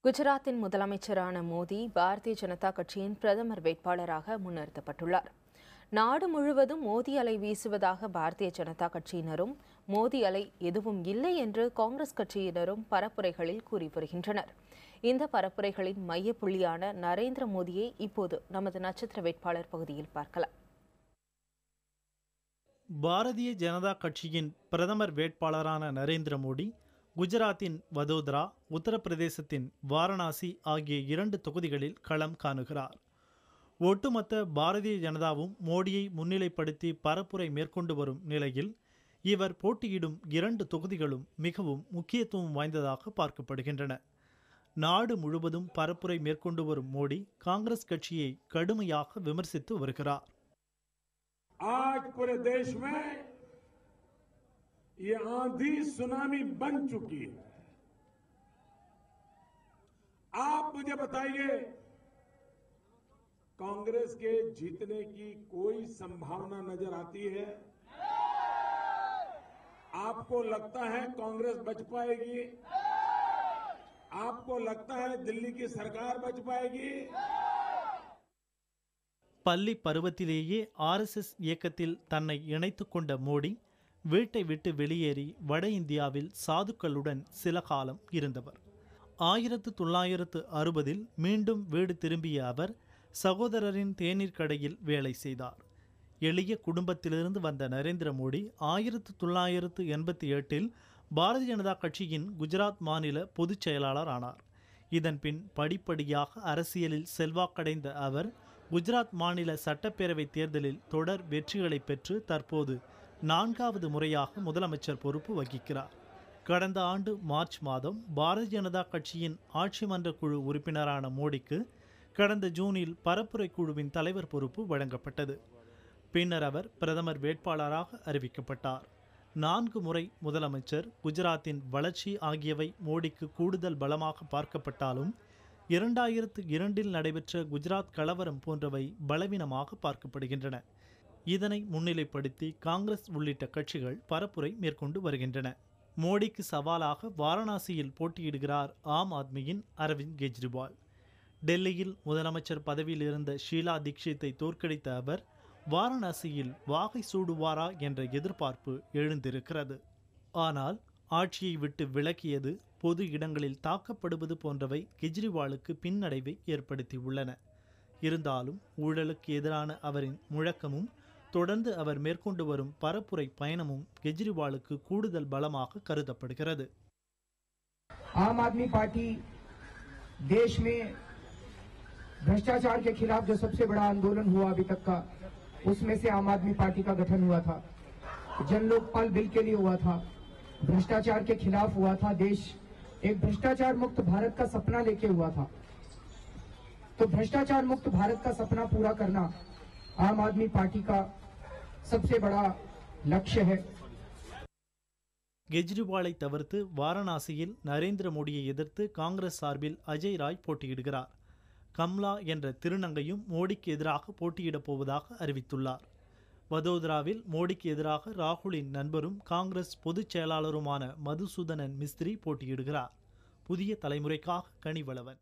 குஜராத்தின் முதலமைச்சரான மோடி பாரதிய ஜனதா கட்சியின் பிரதமர் வேட்பாளராக முன்னிறுத்தப்பட்டுள்ளார். நாடு முழுவதும் மோடி அலை வீசுவதாக பாரதிய ஜனதா கட்சியினரும், மோடி அலை எதுவும் இல்லை என்று காங்கிரஸ் கட்சியினரும் பரப்புரைகளில் கூறி வருகின்றனர். இந்த பரப்புரைகளின் மையப்புள்ளியான நரேந்திர மோடியை இப்போது நமது நட்சத்திர வேட்பாளர் பகுதியில் பார்க்கலாம். பாரதிய ஜனதா கட்சியின் பிரதமர் வேட்பாளரான நரேந்திர மோடி குஜராத்தின் வதோதரா, உத்தரப்பிரதேசத்தின் வாரணாசி ஆகிய 2 தொகுதிகளில் களம் காணுகிறார். ஒட்டுமொத்த பாரதிய ஜனதாவும் மோடியை முன்னிலைப்படுத்தி பரப்புரை மேற்கொண்டு வரும் நிலையில் இவர் போட்டியிடும் 2 தொகுதிகளும் மிகவும் முக்கியத்துவம் வாய்ந்ததாக பார்க்கப்படுகின்றன. நாடு முழுவதும் பரப்புரை மேற்கொண்டு வரும் மோடி காங்கிரஸ் கட்சியை கடுமையாக விமர்சித்து வருகிறார். आज पूरे देश में ये आंधी सुनामी बन चुकी है. आप मुझे बताइए, कांग्रेस के जीतने की कोई संभावना नजर आती है? आपको लगता है कांग्रेस बच पाएगी? आपको लगता है दिल्ली की सरकार बच पाएगी? பள்ளி பருவத்திலேயே RSS இயக்கத்தில் தன்னை இணைத்துக் கொண்ட மோடி வீட்டை விட்டு வெளியேறி வட இந்தியாவில் சாதுக்களுடன் சில காலம் இருந்தவர். 1960 மீண்டும் வீடு திரும்பிய அவர் சகோதரரின் தேநீர் கடையில் வேலை செய்தார். எளிய குடும்பத்திலிருந்து வந்த நரேந்திர மோடி 1988 பாரதிய ஜனதா கட்சியின் குஜராத் மாநில பொதுச் செயலாளர் ஆனார். இதன் பின் படிப்படியாக அரசியலில் செல்வாக்கடைந்த அவர் குஜராத் மாநில சட்டப்பேரவை தேர்தலில் தொடர் வெற்றிகளை பெற்று தற்போது 4வது முறையாக முதலமைச்சர் பொறுப்பு வகிக்கிறார். கடந்த ஆண்டு மார்ச் மாதம் பாரதிய ஜனதா கட்சியின் ஆட்சி மன்ற குழு உறுப்பினரான மோடிக்கு கடந்த ஜூனில் பரப்புரை குழுவின் தலைவர் பொறுப்பு வழங்கப்பட்டது. பின்னர் அவர் பிரதமர் வேட்பாளராக அறிவிக்கப்பட்டார். 4 முறை முதலமைச்சர், குஜராத்தின் வளர்ச்சி ஆகியவை மோடிக்கு கூடுதல் பலமாக பார்க்கப்பட்டாலும் 2002 நடைபெற்ற குஜராத் கலவரம் போன்றவை பலவீனமாக பார்க்கப்படுகின்றன. இதனை முன்னிலைப்படுத்தி காங்கிரஸ் உள்ளிட்ட கட்சிகள் பரப்புரை மேற்கொண்டு வருகின்றன. மோடிக்கு சவாலாக வாரணாசியில் போட்டியிடுகிறார் ஆம் ஆத்மியின் அரவிந்த் கெஜ்ரிவால். டெல்லியில் முதலமைச்சர் பதவியில் இருந்த ஷீலா தீக்ஷித்தை தோற்கடித்த அவர் வாரணாசியில் வாகை சூடுவாரா என்ற எதிர்பார்ப்பு எழுந்திருக்கிறது. ஆனால் ஆட்சியை விட்டு விலக்கியது, பொது இடங்களில் தாக்கப்படுவது போன்றவை கெஜ்ரிவாலுக்கு பின்னடைவை ஏற்படுத்தியுள்ளன. இருந்தாலும் ஊழலுக்கு எதிரான அவரின் முழக்கமும் தொடர்ந்து அவர் மேற்கொண்டு வரும் பரப்புரை பயணமும் கெஜ்ரிவாலுக்கு கூடுதல் பலமாக கருதப்படுகிறது. आम आदमी पार्टी देश में भ्रष्टाचार के खिलाफ जो सबसे बड़ा आंदोलन हुआ अभी तक का, उसमें से आम आदमी पार्टी का गठन हुआ था. जन लोकपाल बिल के लिए हुआ था, भ्रष्टाचार के खिलाफ हुआ था. देश एक भ्रष्टाचार मुक्त भारत का सपना लेके हुआ था. तो भ्रष्टाचार मुक्त भारत का सपना पूरा करना आम आदमी पार्टी का सबसे बड़ा लक्ष्य है. கெஜ்ரிவாலை தவிர்த்து வாரணாசியில் நரேந்திர மோடியை எதிர்த்து காங்கிரஸ் சார்பில் அஜய் ராய் போட்டியிடுகிறார். கம்லா என்ற திருநங்கையும் மோடிக்கு எதிராக போட்டியிடப் போவதாக அறிவித்துள்ளார். வதோதராவில் மோடிக்கு எதிராக ராகுலின் நண்பரும் காங்கிரஸ் பொதுச் செயலாளருமான மதுசூதனன் மிஸ்திரி போட்டியிடுகிறார். புதிய தலைமுறைக்காக கனிவளவன்.